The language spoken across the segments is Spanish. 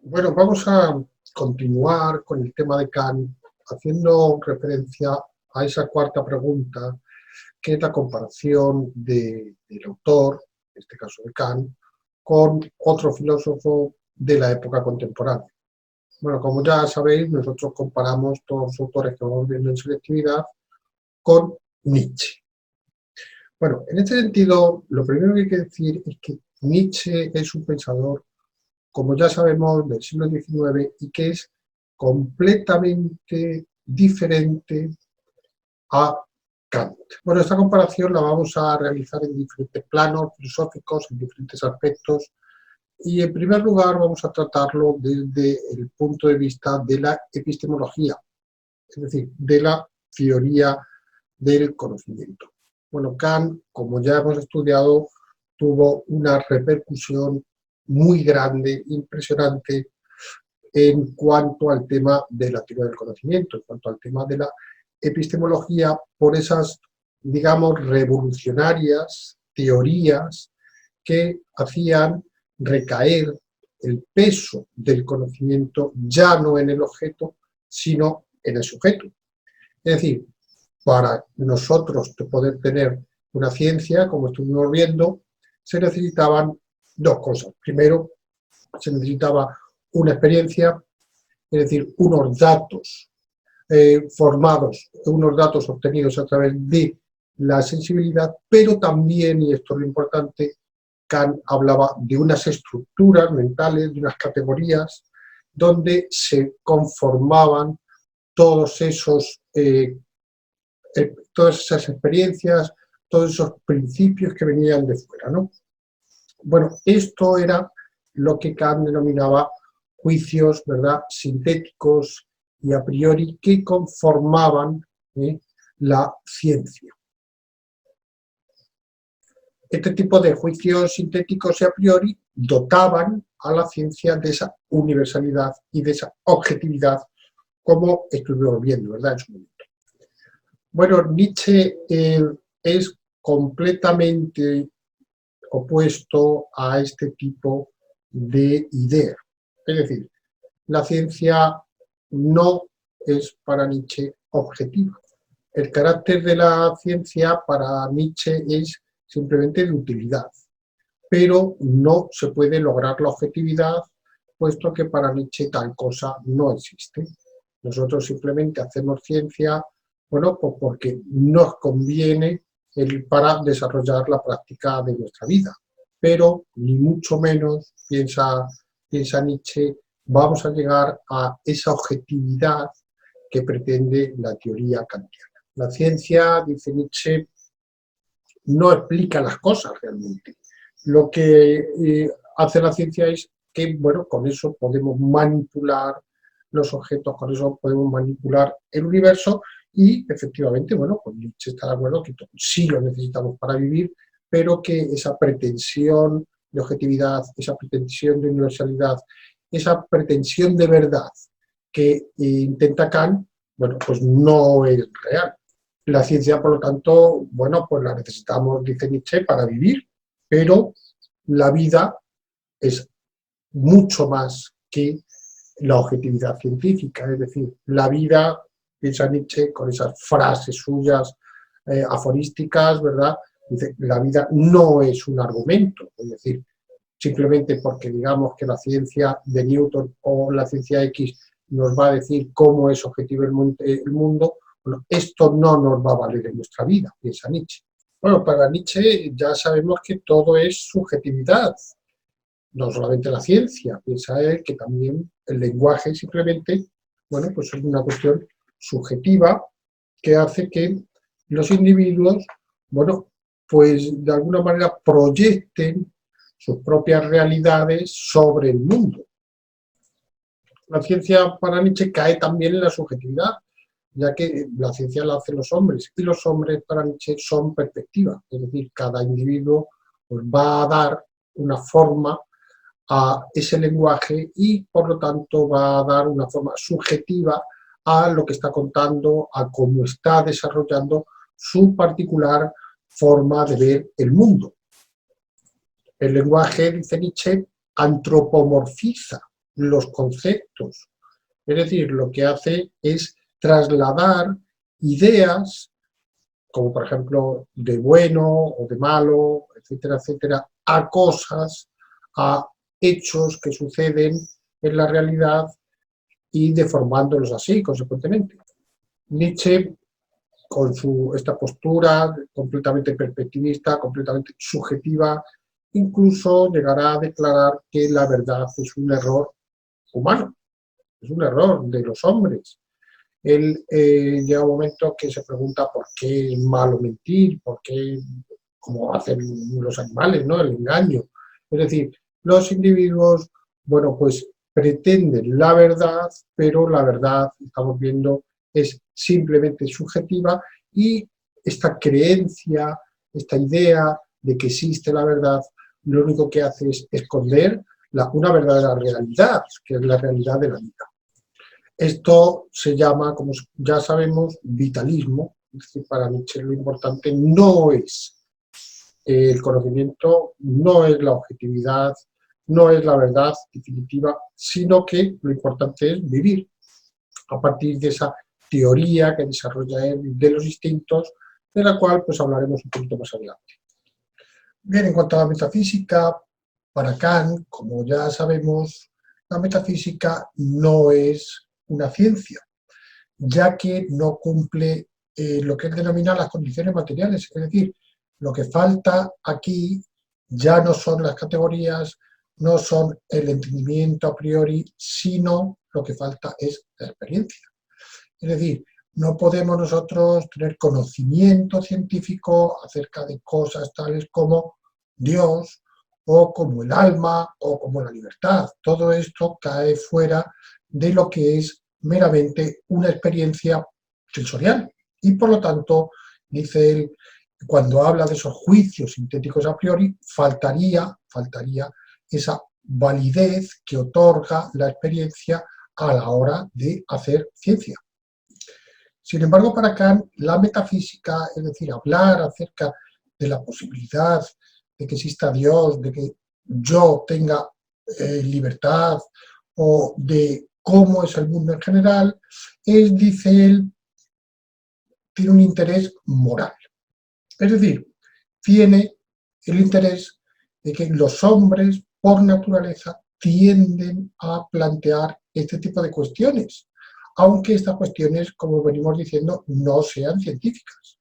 Bueno, vamos a continuar con el tema de Kant, haciendo referencia a esa cuarta pregunta, que es la comparación del autor, en este caso de Kant, con otro filósofo de la época contemporánea. Bueno, como ya sabéis, nosotros comparamos todos los autores que vamos viendo en selectividad con Nietzsche. Bueno, en este sentido, lo primero que hay que decir es que Nietzsche es un pensador, como ya sabemos, del siglo XIX y que es completamente diferente a Kant. Bueno, esta comparación la vamos a realizar en diferentes planos filosóficos, en diferentes aspectos, y en primer lugar vamos a tratarlo desde el punto de vista de la epistemología, es decir, de la teoría del conocimiento. Bueno, Kant, como ya hemos estudiado, tuvo una repercusión muy grande, impresionante, en cuanto al tema de la teoría del conocimiento, en cuanto al tema de la epistemología, por esas, digamos, revolucionarias teorías que hacían recaer el peso del conocimiento ya no en el objeto, sino en el sujeto. Es decir, para nosotros poder tener una ciencia, como estuvimos viendo, se necesitaban dos cosas. Primero, se necesitaba una experiencia, es decir, unos datos formados, unos datos obtenidos a través de la sensibilidad, pero también, y esto es lo importante, Kant hablaba de unas estructuras mentales, de unas categorías, donde se conformaban todos esos, todas esas experiencias, todos esos principios que venían de fuera, ¿no? Bueno, esto era lo que Kant denominaba juicios, ¿verdad?, sintéticos y a priori que conformaban la ciencia. Este tipo de juicios sintéticos y a priori dotaban a la ciencia de esa universalidad y de esa objetividad, como estuvimos viendo, ¿verdad?, en su momento. Bueno, Nietzsche es completamente opuesto a este tipo de idea. Es decir, la ciencia no es para Nietzsche objetiva. El carácter de la ciencia para Nietzsche es simplemente de utilidad, pero no se puede lograr la objetividad, puesto que para Nietzsche tal cosa no existe. Nosotros simplemente hacemos ciencia, bueno, pues porque nos conviene para desarrollar la práctica de nuestra vida, pero ni mucho menos, piensa Nietzsche, vamos a llegar a esa objetividad que pretende la teoría kantiana. La ciencia, dice Nietzsche, no explica las cosas realmente. Lo que hace la ciencia es que, bueno, con eso podemos manipular los objetos, con eso podemos manipular el universo y, efectivamente, bueno, pues Nietzsche está de acuerdo que sí lo necesitamos para vivir, pero que esa pretensión de objetividad, esa pretensión de universalidad, esa pretensión de verdad que intenta Kant, bueno, pues no es real. La ciencia, por lo tanto, bueno, pues la necesitamos, dice Nietzsche, para vivir, pero la vida es mucho más que la objetividad científica, es decir, la vida, piensa Nietzsche, con esas frases suyas aforísticas, ¿verdad? Dice, la vida no es un argumento, es decir, simplemente porque digamos que la ciencia de Newton o la ciencia X nos va a decir cómo es objetivo el mundo, bueno, esto no nos va a valer en nuestra vida, piensa Nietzsche. Bueno, para Nietzsche ya sabemos que todo es subjetividad, no solamente la ciencia, piensa él que también el lenguaje simplemente, bueno, pues es una cuestión subjetiva que hace que los individuos, bueno, pues de alguna manera proyecten sus propias realidades sobre el mundo. La ciencia para Nietzsche cae también en la subjetividad, ya que la ciencia la hacen los hombres y los hombres para Nietzsche son perspectiva, es decir, cada individuo pues, va a dar una forma a ese lenguaje y por lo tanto va a dar una forma subjetiva a lo que está contando, a cómo está desarrollando su particular forma de ver el mundo. El lenguaje, dice Nietzsche, antropomorfiza los conceptos. Es decir, lo que hace es trasladar ideas, como por ejemplo de bueno o de malo, etcétera, etcétera, a cosas, a hechos que suceden en la realidad y deformándolos así, consecuentemente. Nietzsche, con esta postura completamente perspectivista, completamente subjetiva, incluso llegará a declarar que la verdad es un error humano, es un error de los hombres. Él llega un momento que se pregunta por qué es malo mentir, por qué, como hacen los animales, ¿no? El engaño. Es decir, los individuos, bueno, pues pretenden la verdad, pero la verdad, estamos viendo, es simplemente subjetiva y esta creencia, esta idea de que existe la verdad, lo único que hace es esconder una verdadera realidad, que es la realidad de la vida. Esto se llama, como ya sabemos, vitalismo. Es decir, para Nietzsche lo importante no es el conocimiento, no es la objetividad, no es la verdad definitiva, sino que lo importante es vivir a partir de esa teoría que desarrolla él de los instintos, de la cual pues hablaremos un poquito más adelante. Bien, en cuanto a la metafísica, para Kant, como ya sabemos, la metafísica no es una ciencia, ya que no cumple lo que él denomina las condiciones materiales. Es decir, lo que falta aquí ya no son las categorías, no son el entendimiento a priori, sino lo que falta es la experiencia. Es decir, no podemos nosotros tener conocimiento científico acerca de cosas tales como Dios o como el alma o como la libertad. Todo esto cae fuera de lo que es meramente una experiencia sensorial. Y por lo tanto, dice él, cuando habla de esos juicios sintéticos a priori, faltaría esa validez que otorga la experiencia a la hora de hacer ciencia. Sin embargo, para Kant, la metafísica, es decir, hablar acerca de la posibilidad de que exista Dios, de que yo tenga libertad o de cómo es el mundo en general, dice él, tiene un interés moral. Es decir, tiene el interés de que los hombres, por naturaleza, tienden a plantear este tipo de cuestiones, aunque estas cuestiones, como venimos diciendo, no sean científicas.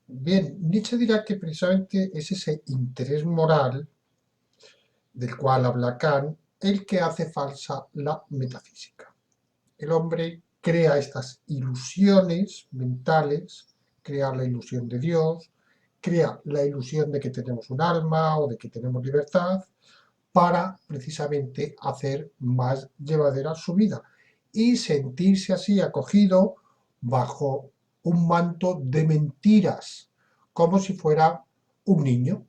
Bien, Nietzsche dirá que precisamente es ese interés moral del cual habla Kant el que hace falsa la metafísica. El hombre crea estas ilusiones mentales, crea la ilusión de Dios, crea la ilusión de que tenemos un alma o de que tenemos libertad para precisamente hacer más llevadera su vida y sentirse así acogido bajo un manto de mentiras, como si fuera un niño.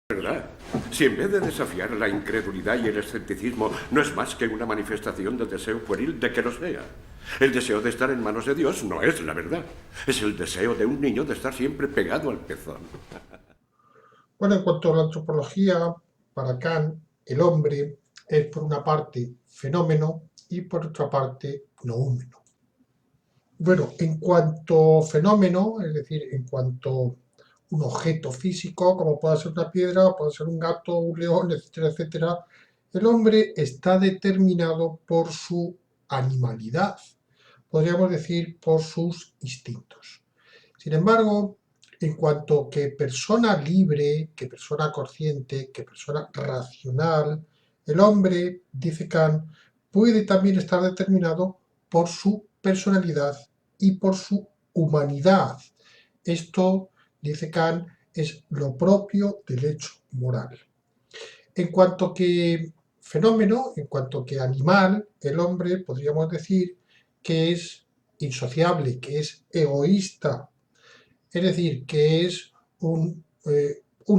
¿Verdad? Si en vez de desafiar la incredulidad y el escepticismo no es más que una manifestación del deseo pueril de que lo sea. El deseo de estar en manos de Dios no es la verdad. Es el deseo de un niño de estar siempre pegado al pezón. Bueno, en cuanto a la antropología, para Kant, el hombre es por una parte fenómeno y por otra parte noúmeno. Bueno, en cuanto fenómeno, es decir, en cuanto un objeto físico, como puede ser una piedra, puede ser un gato, un león, etcétera, etcétera, el hombre está determinado por su animalidad, podríamos decir por sus instintos. Sin embargo, en cuanto que persona libre, que persona consciente, que persona racional, el hombre, dice Kant, puede también estar determinado por su personalidad y por su humanidad. Esto, dice Kant, es lo propio del hecho moral. En cuanto que fenómeno, en cuanto que animal, el hombre podríamos decir que es insociable, que es egoísta, es decir, que es un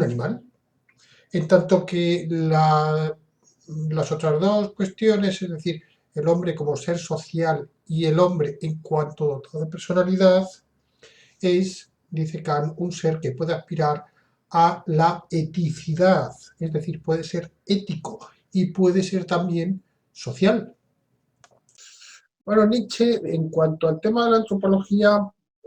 animal. En tanto que las otras dos cuestiones, es decir, el hombre como ser social y el hombre en cuanto a personalidad, es, dice Kant, un ser que puede aspirar a la eticidad, es decir, puede ser ético y puede ser también social. Bueno, Nietzsche, en cuanto al tema de la antropología,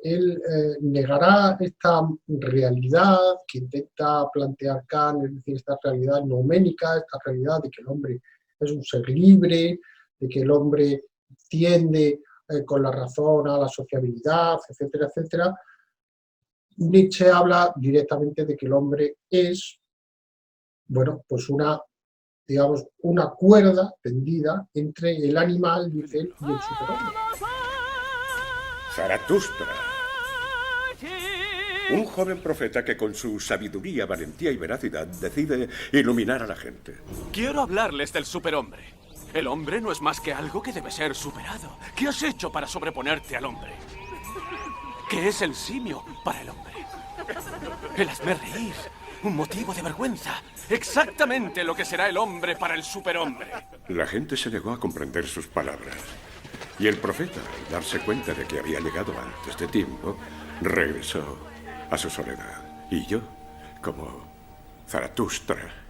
él negará esta realidad que intenta plantear Kant, es decir, esta realidad nouménica, esta realidad de que el hombre es un ser libre, de que el hombre tiende con la razón a la sociabilidad, etcétera, etcétera. Nietzsche habla directamente de que el hombre es, bueno, pues una, digamos, una cuerda tendida entre el animal, dice él, y el superhombre. Zaratustra. Un joven profeta que con su sabiduría, valentía y veracidad decide iluminar a la gente. Quiero hablarles del superhombre. El hombre no es más que algo que debe ser superado. ¿Qué has hecho para sobreponerte al hombre? ¿Qué es el simio para el hombre? El hazme reír. Un motivo de vergüenza. Exactamente lo que será el hombre para el superhombre. La gente se negó a comprender sus palabras. Y el profeta, al darse cuenta de que había llegado antes de tiempo, regresó a su soledad. Y yo, como Zaratustra,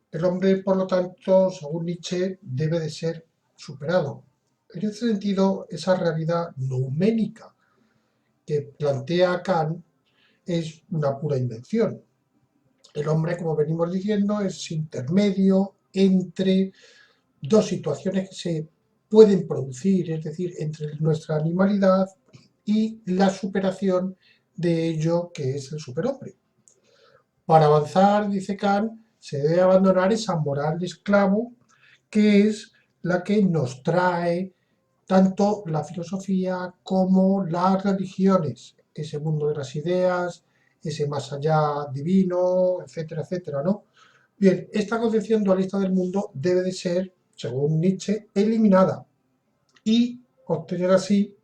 El hombre, por lo tanto, según Nietzsche, debe de ser superado. En ese sentido, esa realidad nouménica que plantea Kant es una pura invención. El hombre, como venimos diciendo, es intermedio entre dos situaciones que se pueden producir, es decir, entre nuestra animalidad y la superación de ello que es el superhombre. Para avanzar, dice Kant, se debe abandonar esa moral de esclavo que es la que nos trae tanto la filosofía como las religiones, ese mundo de las ideas, ese más allá divino, etcétera, etcétera, ¿no? Bien, esta concepción dualista del mundo debe de ser, según Nietzsche, eliminada y obtener así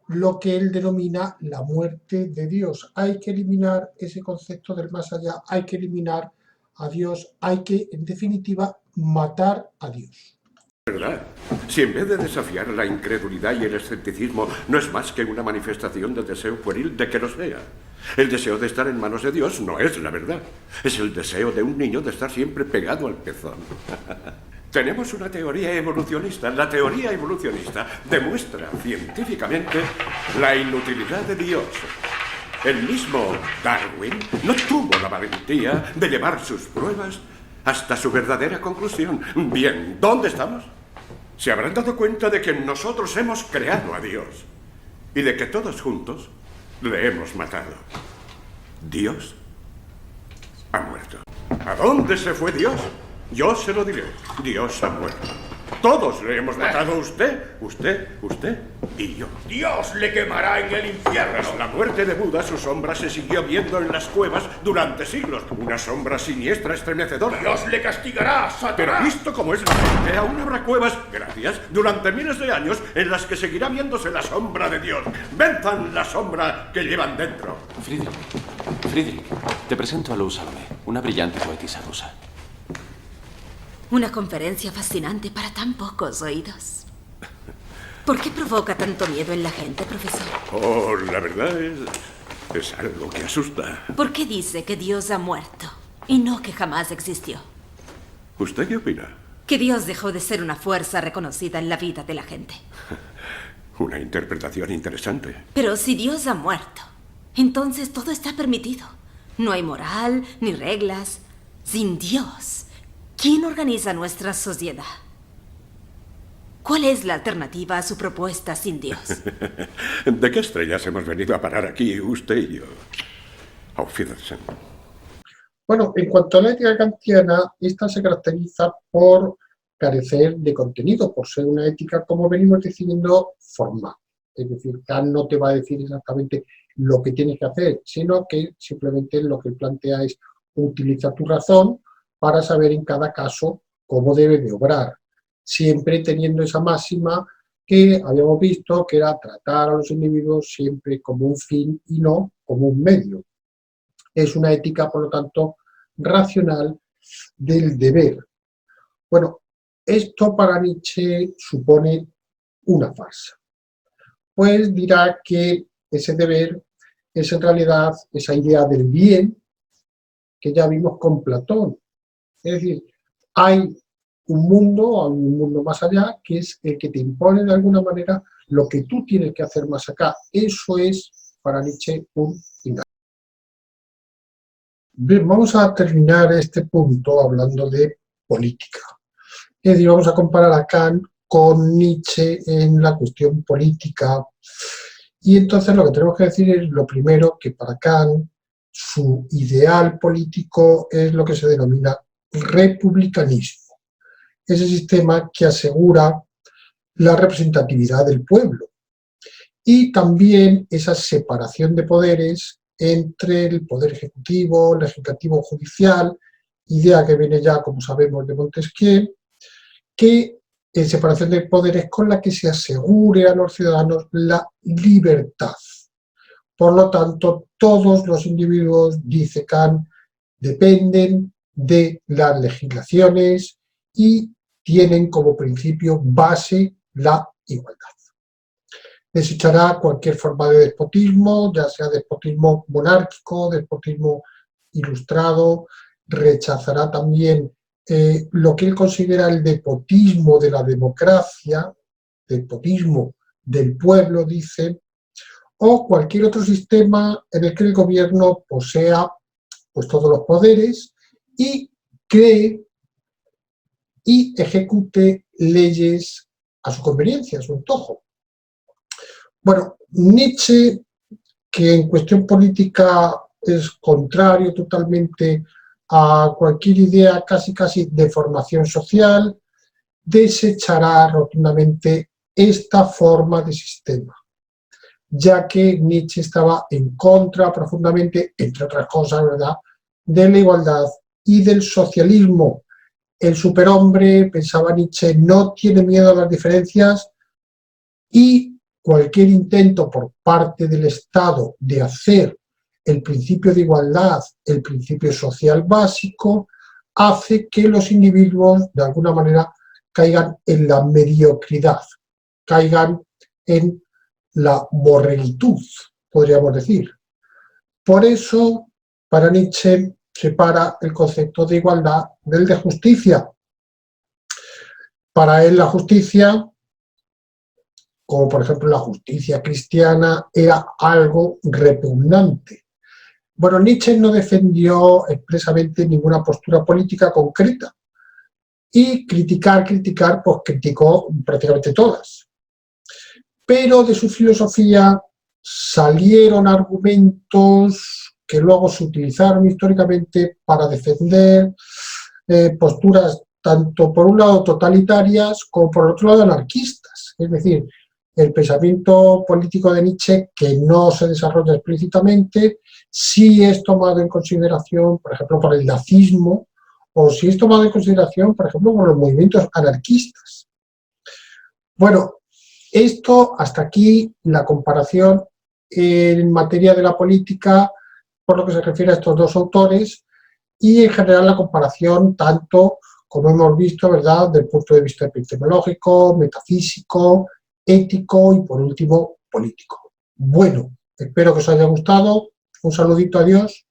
lo que él denomina la muerte de Dios. Hay que eliminar ese concepto del más allá, hay que eliminar a Dios, hay que, en definitiva, matar a Dios. ¿verdad? Si en vez de desafiar la incredulidad y el escepticismo no es más que una manifestación del deseo pueril de que lo sea. El deseo de estar en manos de Dios no es la verdad. Es el deseo de un niño de estar siempre pegado al pezón. Tenemos una teoría evolucionista. La teoría evolucionista demuestra científicamente la inutilidad de Dios. El mismo Darwin no tuvo la valentía de llevar sus pruebas hasta su verdadera conclusión. Bien, ¿dónde estamos? Se habrán dado cuenta de que nosotros hemos creado a Dios y de que todos juntos le hemos matado. Dios ha muerto. ¿A dónde se fue Dios? Yo se lo diré. Dios ha muerto. Todos le hemos matado. Usted y yo. Dios le quemará en el infierno. Tras la muerte de Buda, su sombra se siguió viendo en las cuevas durante siglos. Una sombra siniestra, estremecedora. Dios le castigará, Satanás. Pero visto como es la gente, aún habrá cuevas, gracias, durante miles de años en las que seguirá viéndose la sombra de Dios. Venzan la sombra que llevan dentro. Friedrich, te presento a Luz Salomé, una brillante poetisa rusa. Una conferencia fascinante para tan pocos oídos. ¿Por qué provoca tanto miedo en la gente, profesor? Oh, la verdad es algo que asusta. ¿Por qué dice que Dios ha muerto y no que jamás existió? ¿Usted qué opina? Que Dios dejó de ser una fuerza reconocida en la vida de la gente. Una interpretación interesante. Pero si Dios ha muerto, entonces todo está permitido. No hay moral ni reglas. Sin Dios, ¿quién organiza nuestra sociedad? ¿Cuál es la alternativa a su propuesta sin Dios? ¿De qué estrellas hemos venido a parar aquí, usted y yo? Auf Wiedersehen. Bueno, en cuanto a la ética kantiana, esta se caracteriza por carecer de contenido, por ser una ética, como venimos diciendo, formal. Es decir, Kant no te va a decir exactamente lo que tienes que hacer, sino que simplemente lo que plantea es utiliza tu razón para saber en cada caso cómo debe de obrar, siempre teniendo esa máxima que habíamos visto, que era tratar a los individuos siempre como un fin y no como un medio. Es una ética, por lo tanto, racional del deber. Bueno, esto para Nietzsche supone una farsa, pues dirá que ese deber es en realidad esa idea del bien que ya vimos con Platón. Es decir, hay un mundo más allá, que es el que te impone de alguna manera lo que tú tienes que hacer más acá. Eso es, para Nietzsche, un engaño. Bien, vamos a terminar este punto hablando de política. Es decir, vamos a comparar a Kant con Nietzsche en la cuestión política. Y entonces lo que tenemos que decir es, lo primero, que para Kant su ideal político es lo que se denomina republicanismo. Ese sistema que asegura la representatividad del pueblo y también esa separación de poderes entre el poder ejecutivo, legislativo, judicial, idea que viene ya, como sabemos, de Montesquieu, que en separación de poderes con la que se asegure a los ciudadanos la libertad. Por lo tanto, todos los individuos, dice Kant, dependen de las legislaciones y tienen como principio base la igualdad. Desechará cualquier forma de despotismo, ya sea despotismo monárquico, despotismo ilustrado, rechazará también lo que él considera el despotismo de la democracia, despotismo del pueblo, dice, o cualquier otro sistema en el que el gobierno posea pues, todos los poderes y cree y ejecute leyes a su conveniencia, a su antojo. Bueno, Nietzsche, que en cuestión política es contrario totalmente a cualquier idea casi de formación social, desechará rotundamente esta forma de sistema, ya que Nietzsche estaba en contra profundamente, entre otras cosas, ¿verdad?, de la igualdad y del socialismo. El superhombre, pensaba Nietzsche, no tiene miedo a las diferencias y cualquier intento por parte del Estado de hacer el principio de igualdad, el principio social básico, hace que los individuos, de alguna manera, caigan en la mediocridad, caigan en la borreguitud, podríamos decir. Por eso, para Nietzsche, separa el concepto de igualdad del de justicia. Para él la justicia, como por ejemplo la justicia cristiana, era algo repugnante. Bueno, Nietzsche no defendió expresamente ninguna postura política concreta y criticar, pues criticó prácticamente todas. Pero de su filosofía salieron argumentos que luego se utilizaron históricamente para defender posturas tanto por un lado totalitarias como por otro lado anarquistas. Es decir, el pensamiento político de Nietzsche, que no se desarrolla explícitamente, sí es tomado en consideración, por ejemplo, por el nazismo, o sí es tomado en consideración, por ejemplo, por los movimientos anarquistas. Bueno, esto, hasta aquí, la comparación en materia de la política, por lo que se refiere a estos dos autores, y en general la comparación tanto, como hemos visto, ¿verdad?, desde el punto de vista epistemológico, metafísico, ético y, por último, político. Bueno, espero que os haya gustado. Un saludito, adiós.